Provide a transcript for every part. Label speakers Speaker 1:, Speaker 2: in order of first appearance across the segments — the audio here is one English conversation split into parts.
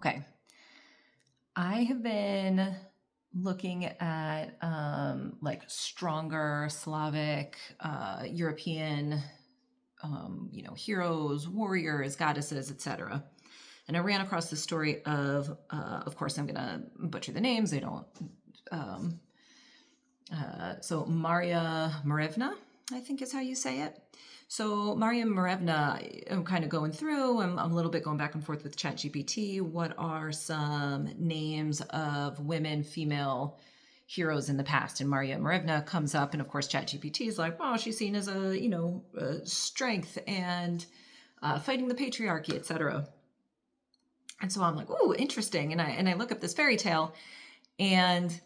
Speaker 1: Okay. I have been looking at like stronger Slavic, European, heroes, warriors, goddesses, etc. And I ran across the story of course, I'm gonna butcher the names. I don't. Um, so Marya Morevna, I think is how you say it. So Marya Morevna, I'm kind of going through, I'm a little bit going back and forth with ChatGPT. What are some names of women, female heroes in the past? And Marya Morevna comes up, and of course ChatGPT is like, oh, she's seen as a strength and fighting the patriarchy, etc. And so I'm like, oh, interesting. And I look up this fairy tale, and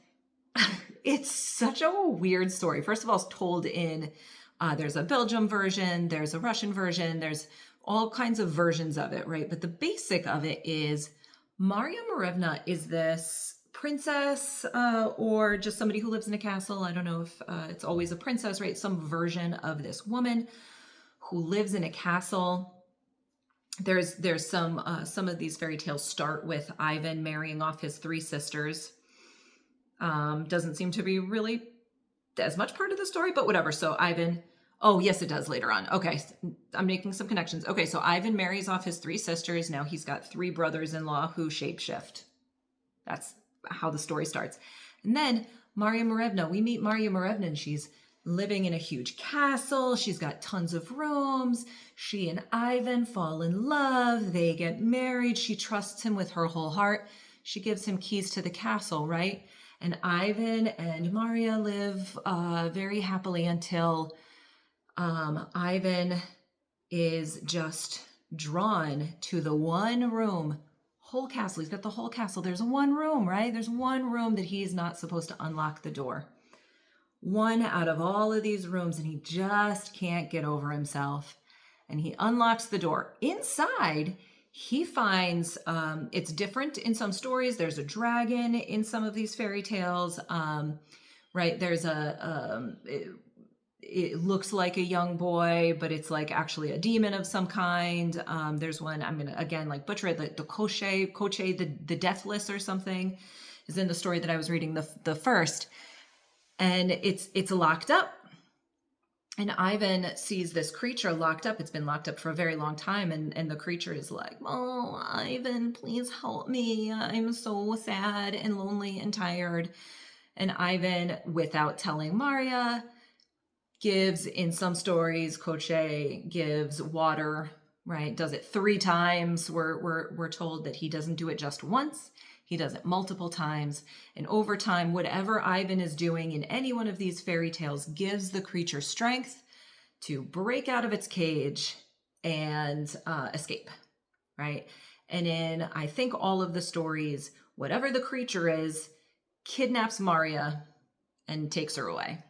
Speaker 1: it's such a weird story. First of all, it's told in there's a Belgium version, there's a Russian version, there's all kinds of versions of it, right? But the basic of it is Marya Morevna is this princess or just somebody who lives in a castle. I don't know if it's always a princess, right? Some version of this woman who lives in a castle. There's some of these fairy tales start with Ivan marrying off his three sisters. Doesn't seem to be really as much part of the story, but whatever. So Ivan, oh yes, it does later on. Okay, I'm making some connections. Okay, so Ivan marries off his three sisters. Now he's got three brothers-in-law who shapeshift. That's how the story starts. And then Marya Morevna, we meet Marya Morevna, and she's living in a huge castle. She's got tons of rooms. She and Ivan fall in love. They get married. She trusts him with her whole heart. She gives him keys to the castle, right? And Ivan and Marya live very happily until Ivan is just drawn to the one room, whole castle. He's got the whole castle. There's one room, right? There's one room that he's not supposed to unlock the door. One out of all of these rooms, and he just can't get over himself. And he unlocks the door. Inside, he finds it's different in some stories. There's a dragon in some of these fairy tales, right? There's it looks like a young boy, but it's like actually a demon of some kind. There's one, I'm gonna again like butcher it, the Koche, the Deathless or something is in the story that I was reading the first, and it's locked up. And Ivan sees this creature locked up. It's been locked up for a very long time. And the creature is like, oh, Ivan, please help me. I'm so sad and lonely and tired. And Ivan, without telling Marya, gives, in some stories, Koche gives water, right? Does it 3 times. We're told that he doesn't do it just once. He does it multiple times. And over time, whatever Ivan is doing in any one of these fairy tales gives the creature strength to break out of its cage and escape, right? And in, I think, all of the stories, whatever the creature is, kidnaps Marya and takes her away.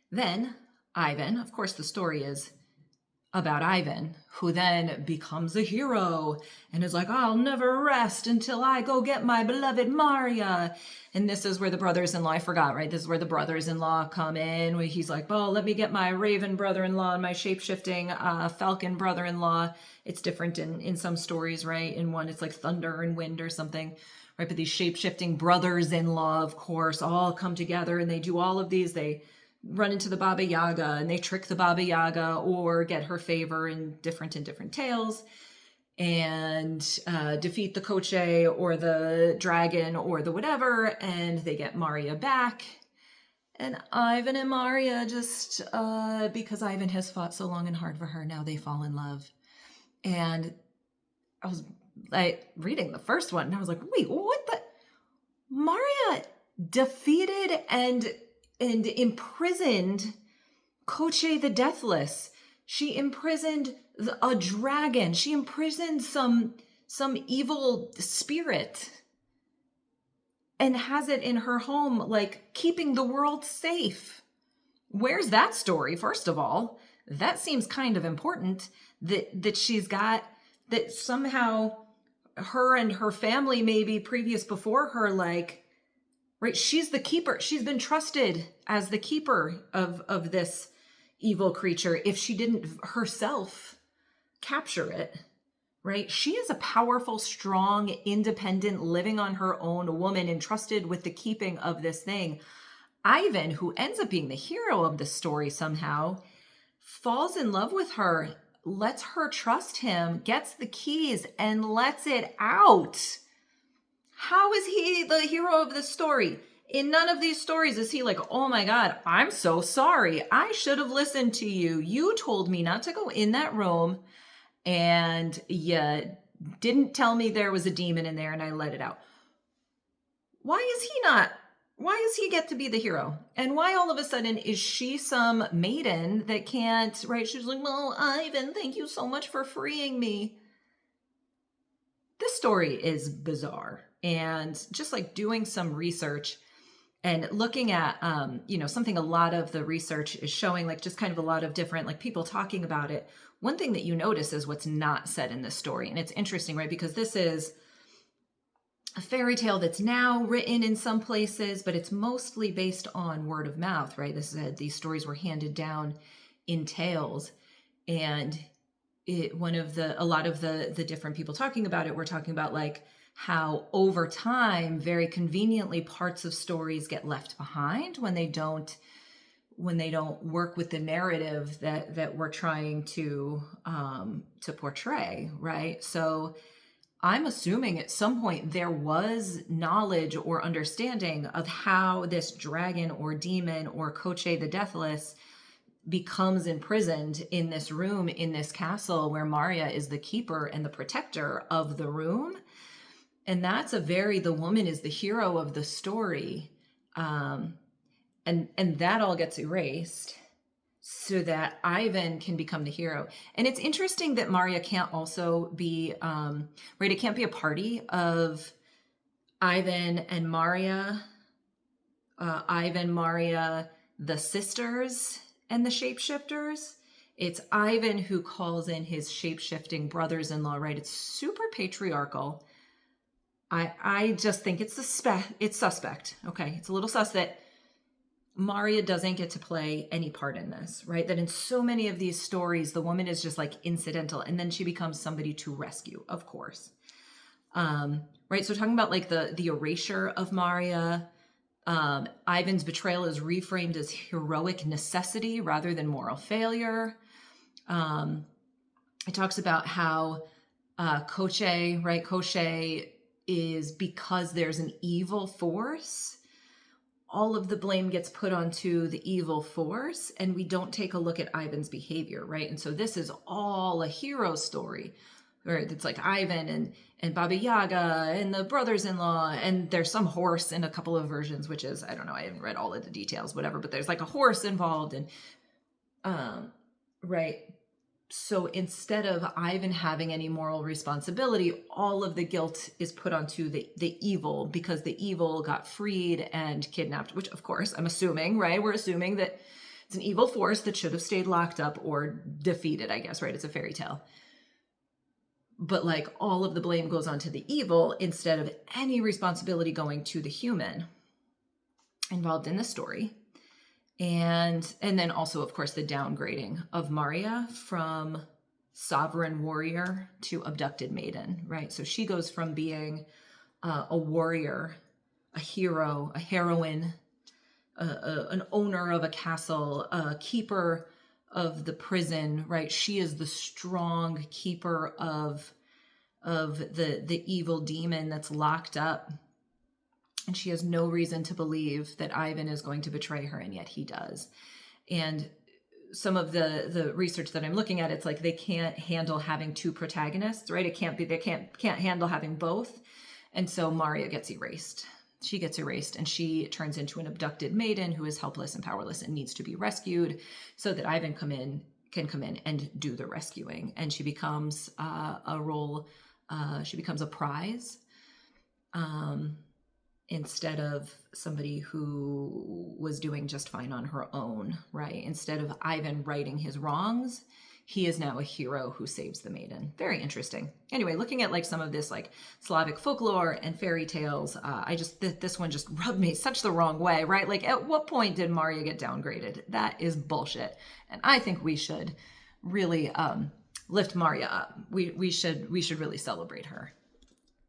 Speaker 1: Then Ivan, of course, the story is about Ivan, who then becomes a hero and is like, I'll never rest until I go get my beloved Marya. And this is where the brothers-in-law, I forgot, right? This is where the brothers-in-law come in, where he's like, well, let me get my raven brother-in-law and my shape-shifting falcon brother-in-law. It's different in some stories, right? In one, it's like thunder and wind or something, right? But these shape-shifting brothers-in-law, of course, all come together and they do all of these. They run into the Baba Yaga and they trick the Baba Yaga or get her favor in different tales and defeat the Koche or the dragon or the whatever, and they get Marya back. And Ivan and Marya just, because Ivan has fought so long and hard for her, now they fall in love. And I was like reading the first one and I was like, wait, what the? Marya defeated and imprisoned Koche the Deathless. She imprisoned a dragon. She imprisoned some evil spirit and has it in her home, like keeping the world safe. Where's that story? First of all, that seems kind of important that she's got, that somehow her and her family, maybe previous before her, like, right, she's the keeper. She's been trusted as the keeper of this evil creature if she didn't herself capture it, right? She is a powerful, strong, independent, living on her own woman entrusted with the keeping of this thing. Ivan, who ends up being the hero of the story somehow, falls in love with her, lets her trust him, gets the keys, and lets it out. How is he the hero of the story? In none of these stories is he like, oh my God, I'm so sorry. I should have listened to you. You told me not to go in that room, and you didn't tell me there was a demon in there, and I let it out. Why does he get to be the hero? And why all of a sudden is she some maiden that can't, right? She's like, well, Ivan, thank you so much for freeing me. This story is bizarre. And just like doing some research and looking at, something a lot of the research is showing, like just kind of a lot of different like people talking about it. One thing that you notice is what's not said in this story. And it's interesting, right? Because this is a fairy tale that's now written in some places, but it's mostly based on word of mouth, right? These stories were handed down in tales. And a lot of the different people talking about it were talking about like how over time, very conveniently, parts of stories get left behind when they don't work with the narrative that we're trying to portray, right? So I'm assuming at some point there was knowledge or understanding of how this dragon or demon or Koche the Deathless becomes imprisoned in this room, in this castle where Marya is the keeper and the protector of the room. And that's the woman is the hero of the story. And that all gets erased so that Ivan can become the hero. And it's interesting that Marya can't also be, right? It can't be a party of Ivan and Marya, the sisters, and the shapeshifters. It's Ivan who calls in his shapeshifting brothers-in-law, right? It's super patriarchal. I just think it's suspect. Okay, it's a little sus that Marya doesn't get to play any part in this, right? That in so many of these stories, the woman is just like incidental, and then she becomes somebody to rescue, of course. Right? So talking about like the erasure of Marya, Ivan's betrayal is reframed as heroic necessity rather than moral failure. It talks about how Koche, right? Koche is because there's an evil force. All of the blame gets put onto the evil force, and we don't take a look at Ivan's behavior, right? And so this is all a hero story, where it's like Ivan and Baba Yaga and the brothers-in-law, and there's some horse in a couple of versions, which is, I don't know, I haven't read all of the details, whatever, but there's like a horse involved, and right. So instead of Ivan having any moral responsibility, all of the guilt is put onto the evil, because the evil got freed and kidnapped, which of course I'm assuming, right? We're assuming that it's an evil force that should have stayed locked up or defeated, I guess, right? It's a fairy tale. But like all of the blame goes onto the evil instead of any responsibility going to the human involved in the story. And then also, of course, the downgrading of Marya from sovereign warrior to abducted maiden, right? So she goes from being a warrior, a hero, a heroine, an owner of a castle, a keeper of the prison, right? She is the strong keeper of the evil demon that's locked up. And she has no reason to believe that Ivan is going to betray her, and yet he does. And some of the research that I'm looking at, it's like they can't handle having two protagonists, right? They can't handle having both. And so Marya gets erased. She gets erased, and she turns into an abducted maiden who is helpless and powerless and needs to be rescued, so that Ivan can come in and do the rescuing. And she becomes she becomes a prize. Instead of somebody who was doing just fine on her own, right? Instead of Ivan righting his wrongs, he is now a hero who saves the maiden. Very interesting. Anyway, looking at like some of this like Slavic folklore and fairy tales, this one just rubbed me such the wrong way, right? Like at what point did Marya get downgraded? That is bullshit. And I think we should really lift Marya up. We should really celebrate her.